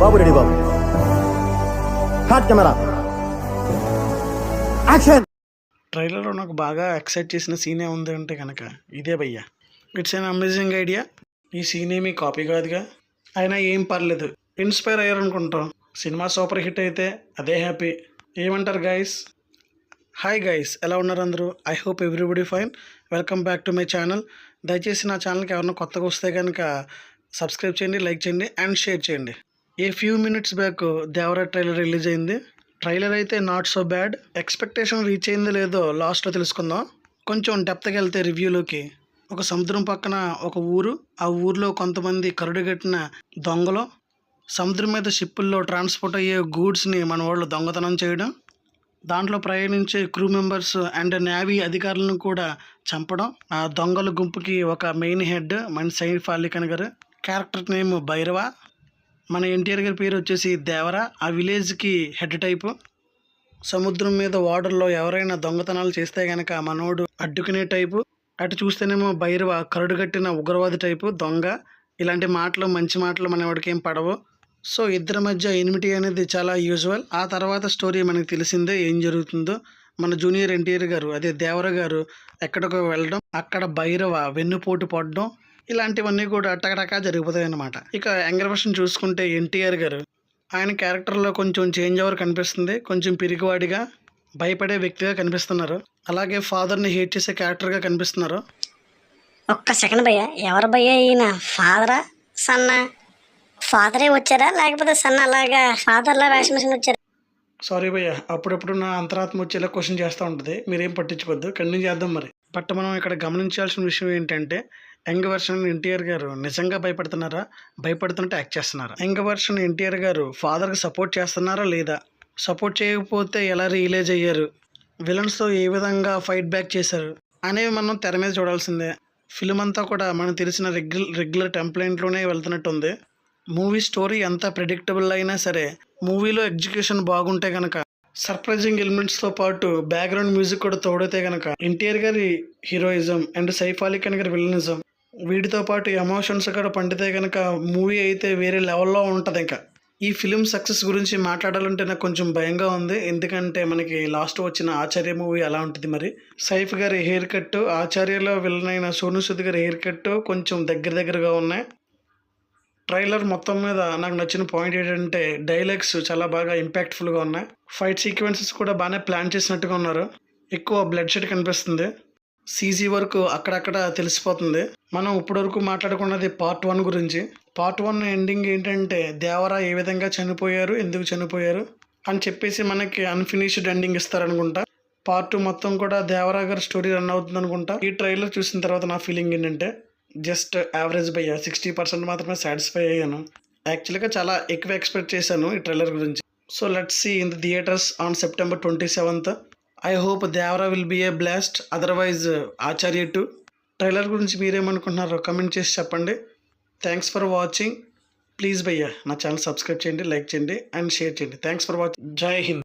బాబు ready బాబు. Hot camera action. ట్రైలర్లో నాకు బాగా ఎక్సైట్ చేసిన సీనే ఉంది అంటే కనుక ఇదే భయ్యా. It's an amazing idea. ఈ సీన్ ఏమీ కాపీ కాదుగా, అయినా ఏం పర్లేదు, ఇన్స్పైర్ అయ్యారనుకుంటాం. సినిమా సూపర్ హిట్ అయితే అదే హ్యాపీ. ఏమంటారు గైస్? హాయ్ గైస్, ఎలా ఉన్నారు అందరూ? I hope everybody fine. Welcome back to my channel. దయచేసి నా ఛానల్కి ఎవరైనా కొత్తగా వస్తే కనుక సబ్స్క్రైబ్ చేయండి, లైక్ చేయండి అండ్ షేర్ చేయండి. A few minutes back Devara trailer release అయింది. ట్రైలర్ అయితే not so bad. Expectation reach అయిందో లేదో లాస్ట్లో తెలుసుకుందాం. కొంచెం డెప్త్కి వెళ్తే రివ్యూలోకి, ఒక సముద్రం పక్కన ఒక ఊరు, ఆ ఊరిలో కొంతమంది కరుడుగట్టిన దొంగలు సముద్రం మీద షిప్పుల్లో ట్రాన్స్పోర్ట్ అయ్యే గూడ్స్ని మన వాళ్ళు దొంగతనం చేయడం, దాంట్లో ప్రయాణించే క్రూ మెంబర్స్ అండ్ నేవీ అధికారులను కూడా చంపడం. ఆ దొంగల గుంపుకి ఒక మెయిన్ హెడ్ మన సైఫ్ అలీ ఖాన్ గారు, క్యారెక్టర్ నేమ్ భైరవ. మన ఎన్టీఆర్ గారి పేరు వచ్చేసి దేవరా. ఆ విలేజ్కి హెడ్ టైపు. సముద్రం మీద వాటర్లో ఎవరైనా దొంగతనాలు చేస్తే కనుక మనోడు అడ్డుకునే టైపు. అటు చూస్తేనేమో భైరవ కరుడుగట్టిన ఉగ్రవాది టైపు దొంగ. ఇలాంటి మాటలు, మంచి మాటలు మనవాడికి ఏం పడవు. సో ఇద్దరి మధ్య ఎనిమిటీ అనేది చాలా యూజువల్. ఆ తర్వాత స్టోరీ మనకి తెలిసిందే ఏం జరుగుతుందో. మన జూనియర్ ఎన్టీఆర్ గారు, అదే దేవర గారు ఎక్కడికో వెళ్ళడం, అక్కడ భైరవ వెన్నుపోటు పడడం, ఇలాంటివన్నీ కూడా టకటకా జరిగిపోతాయి అన్నమాట. ఇక యంగర్ వర్షన్ చూసుకుంటే ఎన్టీఆర్ గారు, ఆయన క్యారెక్టర్లో కొంచెం చేంజ్ ఓవర్ కనిపిస్తుంది. కొంచెం పిరికివాడిగా, భయపడే వ్యక్తిగా కనిపిస్తున్నారు. అలాగే ఫాదర్ని హేట్ చేసే క్యారెక్టర్గా కనిపిస్తున్నారు. ఒక్క సెకండ్ భయ్య, ఎవరు భయ్య ఈయన? ఫాదరా సన్న? ఫాదరే వచ్చారా లేకపోతే సన్న అలాగా ఫాదర్లా వేషమిషన్ వచ్చారా? సారీ భయ్య, అప్పుడప్పుడు నా అంతరాత్మ వచ్చేలా క్వశ్చన్ చేస్తూ ఉంటుంది. మీరేం పట్టించుకోవద్దు, కంటిన్యూ చేద్దాం మరి. బట్ మనం ఇక్కడ గమనించాల్సిన విషయం ఏంటంటే, యంగ్ వర్షన్ ఎన్టీఆర్ గారు నిజంగా భయపడుతున్నారా, భయపడుతున్నట్టు యాక్ట్ చేస్తున్నారా? యంగ్ వర్షన్ ఎన్టీఆర్ గారు ఫాదర్కి సపోర్ట్ చేస్తున్నారా లేదా? సపోర్ట్ చేయకపోతే ఎలా రియలైజ్ అయ్యారు? విలన్స్తో ఏ విధంగా ఫైట్ బ్యాక్ చేశారు అనేవి మనం తెర మీద చూడాల్సిందే. ఫిల్మ్ అంతా కూడా మనకు తెలిసిన రెగ్యులర్ టెంప్లెట్లోనే వెళ్తున్నట్టు ఉంది. మూవీ స్టోరీ ఎంత ప్రెడిక్టబుల్ అయినా సరే, మూవీలో ఎగ్జిక్యూషన్ బాగుంటే కనుక, సర్ప్రైజింగ్ ఎలిమెంట్స్తో పాటు బ్యాక్గ్రౌండ్ మ్యూజిక్ కూడా తోడితే కనుక, ఎన్టీఆర్ గారి హీరోయిజం అండ్ సైఫ్ అలీ ఖాన్ గారి విలనిజం, వీటితో పాటు ఎమోషన్స్ కూడా పండితే కనుక మూవీ అయితే వేరే లెవెల్లో ఉంటుంది. ఇంకా ఈ ఫిలిం సక్సెస్ గురించి మాట్లాడాలంటే నాకు కొంచెం భయంగా ఉంది. ఎందుకంటే మనకి లాస్ట్ వచ్చిన ఆచార్య మూవీ అలా ఉంటుంది. మరి సైఫ్ గారి హెయిర్ కట్, ఆచార్యలో విలన్ అయిన సోను సూద్ గారి హెయిర్ కట్ కొంచెం దగ్గరగా ఉన్నాయి. ట్రైలర్ మొత్తం మీద నాకు నచ్చిన పాయింట్ ఏంటంటే, డైలాగ్స్ చాలా బాగా ఇంపాక్ట్ఫుల్గా ఉన్నాయి. ఫైట్ సీక్వెన్సెస్ కూడా బాగానే ప్లాన్ చేసినట్టుగా ఉన్నారు. ఎక్కువ బ్లడ్ షెడ్ కనిపిస్తుంది. సీజీ వర్క్ అక్కడక్కడ తెలిసిపోతుంది. మనం ఇప్పటివరకు మాట్లాడుకున్నది పార్ట్ 1 గురించి. పార్ట్ 1 ఎండింగ్ ఏంటంటే, దేవరా ఏ విధంగా చనిపోయారు, ఎందుకు చనిపోయారు అని చెప్పేసి మనకి అన్ఫినిష్డ్ ఎండింగ్ ఇస్తారనుకుంటా. పార్ట్ 2 మొత్తం కూడా దేవరా గారి స్టోరీ రన్ అవుతుంది అనుకుంటా. ఈ ట్రైలర్ చూసిన తర్వాత నా ఫీలింగ్ ఏంటంటే, జస్ట్ యావరేజ్ భయ్యా, 60% మాత్రమే సాటిస్ఫై అయ్యాను. యాక్చువల్గా చాలా ఎక్కువ ఎక్స్పెక్ట్ చేశాను ఈ ట్రైలర్ గురించి. So let's see in the theatres on September 27th. I hope Devara will be a blast. Otherwise Acharya 2. Trailer గురించి మీరేమనుకుంటున్నారో కమెంట్ చేసి చెప్పండి. Thanks for watching. ప్లీజ్ భయ్యా నా ఛానల్ సబ్స్క్రైబ్ చేయండి, లైక్ చేయండి అండ్ షేర్ చేయండి. Thanks for watching. జై హింద్.